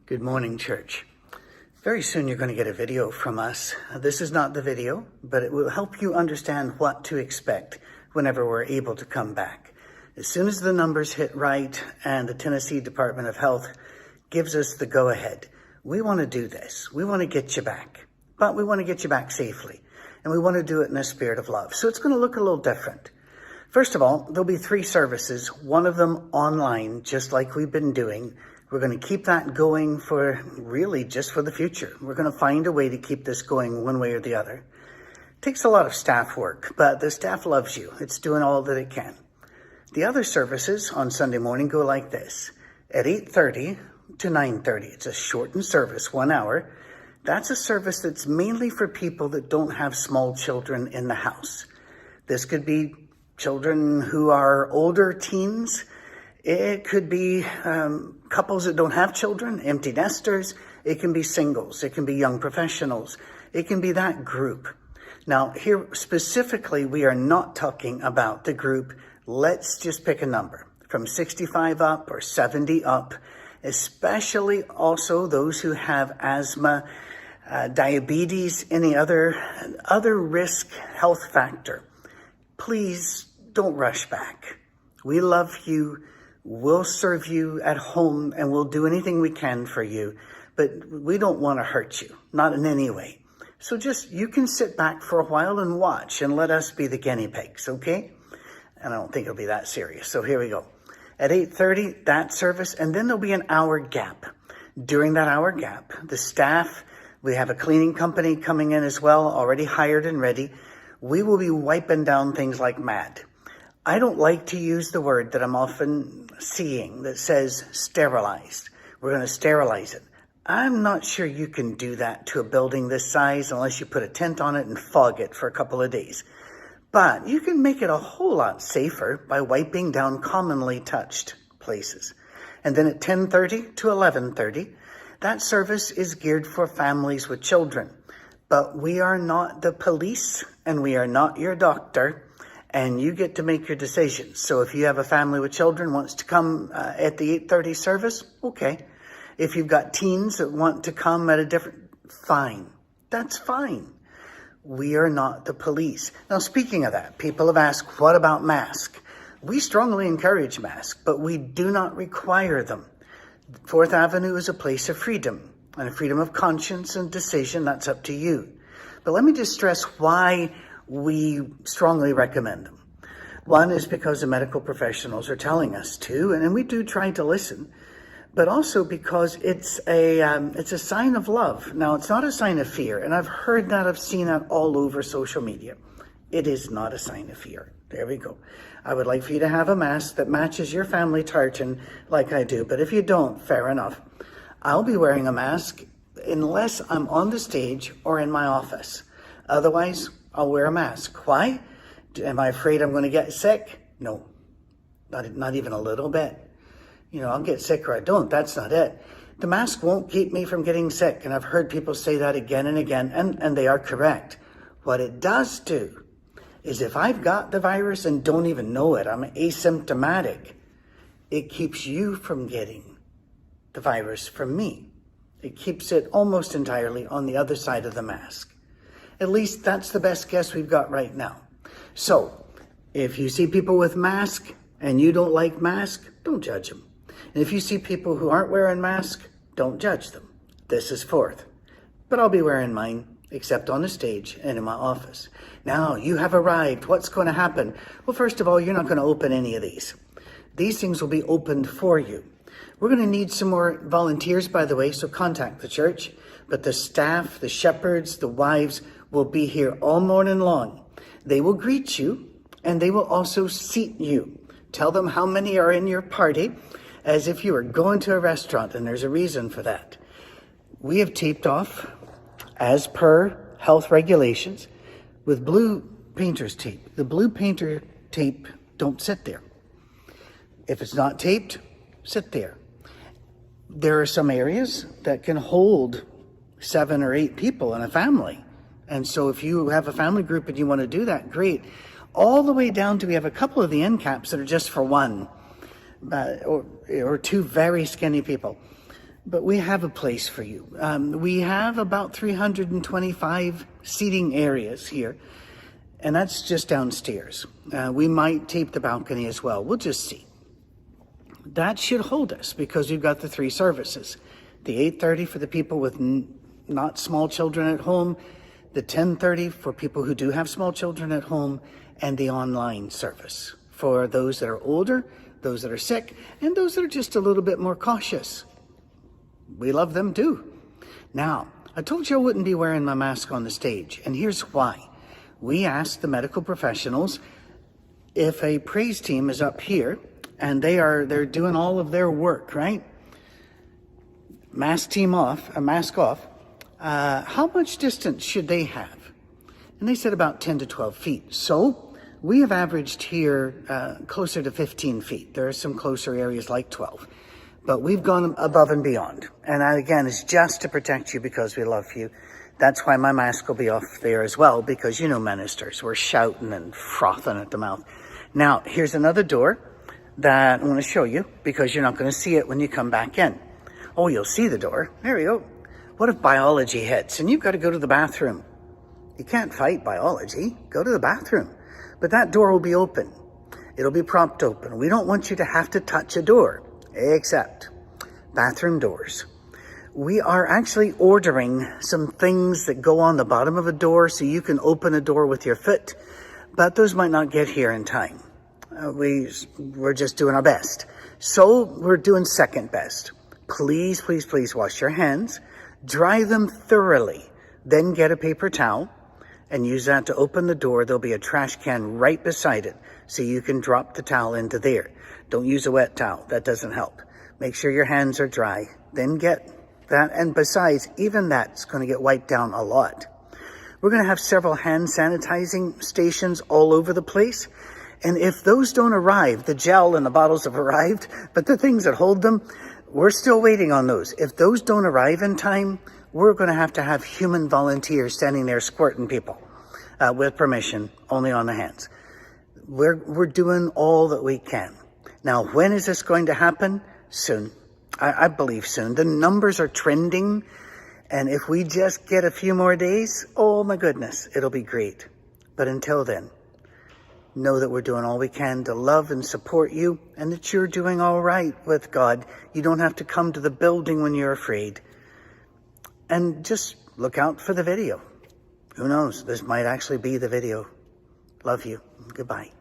Good morning, church. Very soon you're going to get a video from us. This is not the video, but it will help you understand what to expect whenever we're able to come back. As soon as the numbers hit right and the Tennessee Department of Health gives us the go-ahead, we want to do this. We want to get you back, but we want to get you back safely, and we want to do it in a spirit of love. So it's going to look a little different. First of all, there'll be 3 services, one of them online, just like we've been doing. We're going to keep that going for really just for the future. We're going to find a way to keep this going one way or the other. It takes a lot of staff work, but the staff loves you. It's doing all that it can. The other services on Sunday morning go like this. At 8:30 to 9:30, it's a shortened service, 1 hour. That's a service that's mainly for people that don't have small children in the house. This could be children who are older teens. It could be couples that don't have children, empty nesters. It can be singles. It can be young professionals. It can be that group. Now, here specifically, we are not talking about the group. Let's just pick a number from 65 up or 70 up, especially also those who have asthma, diabetes, any other risk health factor. Please don't rush back. We love you. We'll serve you at home and we'll do anything we can for you, but we don't want to hurt you, not in any way. So just, you can sit back for a while and watch and let us be the guinea pigs, okay? And I don't think it'll be that serious. So here we go. At 8:30, that service, and then there'll be an hour gap. During that hour gap, the staff, we have a cleaning company coming in as well, already hired and ready. We will be wiping down things like mad. I don't like to use the word that I'm often seeing that says sterilized. We're going to sterilize it. I'm not sure you can do that to a building this size unless you put a tent on it and fog it for a couple of days. But you can make it a whole lot safer by wiping down commonly touched places. And then at 10:30 to 11:30, that service is geared for families with children. But we are not the police and we are not your doctor. And you get to make your decisions. So if you have a family with children wants to come at the 8:30 service, okay. If you've got teens that want to come at a different, fine. That's fine. We are not the police. Now, speaking of that, people have asked, what about masks? We strongly encourage masks, but we do not require them. 4th Avenue is a place of freedom and a freedom of conscience and decision. That's up to you. But let me just stress why we strongly recommend them. One is because the medical professionals are telling us to, and we do try to listen, but also because it's a sign of love. Now, it's not a sign of fear, and I've heard that, I've seen that all over social media. It is not a sign of fear. There we go. I would like for you to have a mask that matches your family tartan like I do, but if you don't, fair enough. I'll be wearing a mask unless I'm on the stage or in my office. Otherwise, I'll wear a mask. Why? Am I afraid I'm going to get sick? No, not even a little bit. I'll get sick or I don't. That's not it. The mask won't keep me from getting sick. And I've heard people say that again and again, and they are correct. What it does do is if I've got the virus and don't even know it, I'm asymptomatic, it keeps you from getting the virus from me. It keeps it almost entirely on the other side of the mask. At least that's the best guess we've got right now. So if you see people with masks and you don't like masks, don't judge them. And if you see people who aren't wearing masks, don't judge them. This is 4th. But I'll be wearing mine, except on the stage and in my office. Now, you have arrived. What's going to happen? Well, first of all, you're not going to open any of these. These things will be opened for you. We're going to need some more volunteers, by the way, so contact the church. But the staff, the shepherds, the wives will be here all morning long. They will greet you and they will also seat you. Tell them how many are in your party as if you were going to a restaurant, and there's a reason for that. We have taped off, as per health regulations, with blue painter's tape. The blue painter tape, don't sit there. If it's not taped, sit there. There are some areas that can hold 7 or 8 people in a family. And so if you have a family group and you want to do that, great. All the way down to, we have a couple of the end caps that are just for 1 or 2 very skinny people. But we have a place for you. We have about 325 seating areas here, and that's just downstairs. We might tape the balcony as well. We'll just see. That should hold us because we've got the 3 services. The 8:30 for the people with not small children at home, the 10:30 for people who do have small children at home, and the online service for those that are older, those that are sick, and those that are just a little bit more cautious. We love them too. Now, I told you I wouldn't be wearing my mask on the stage, and here's why. We asked the medical professionals if a praise team is up here and they're doing all of their work, right? Mask off, how much distance should they have? And they said about 10 to 12 feet. So we have averaged here closer to 15 feet. There are some closer areas like 12. But we've gone above and beyond. And that, again, is just to protect you because we love you. That's why my mask will be off there as well, because you know ministers, we're shouting and frothing at the mouth. Now, here's another door that I want to show you because you're not going to see it when you come back in. Oh, you'll see the door. There we go. What if biology hits and you've got to go to the bathroom? You can't fight biology. Go to the bathroom. But that door will be open. It'll be propped open. We don't want you to have to touch a door. Except bathroom doors. We are actually ordering some things that go on the bottom of a door so you can open a door with your foot, but those might not get here in time. We're just doing our best. So we're doing second best. Please, please, please wash your hands, dry them thoroughly, then get a paper towel and use that to open the door. There'll be a trash can right beside it so you can drop the towel into there. Don't use a wet towel. That doesn't help. Make sure your hands are dry. Then get that. And besides, even that's going to get wiped down a lot. We're going to have several hand sanitizing stations all over the place. And if those don't arrive, the gel and the bottles have arrived, but the things that hold them, we're still waiting on those. If those don't arrive in time, we're going to have human volunteers standing there squirting people with permission, only on the hands. We're doing all that we can. Now, when is this going to happen? Soon. I believe soon. The numbers are trending, and if we just get a few more days, oh my goodness, it'll be great. But until then, know that we're doing all we can to love and support you, and that you're doing all right with God. You don't have to come to the building when you're afraid. And just look out for the video. Who knows? This might actually be the video. Love you. Goodbye.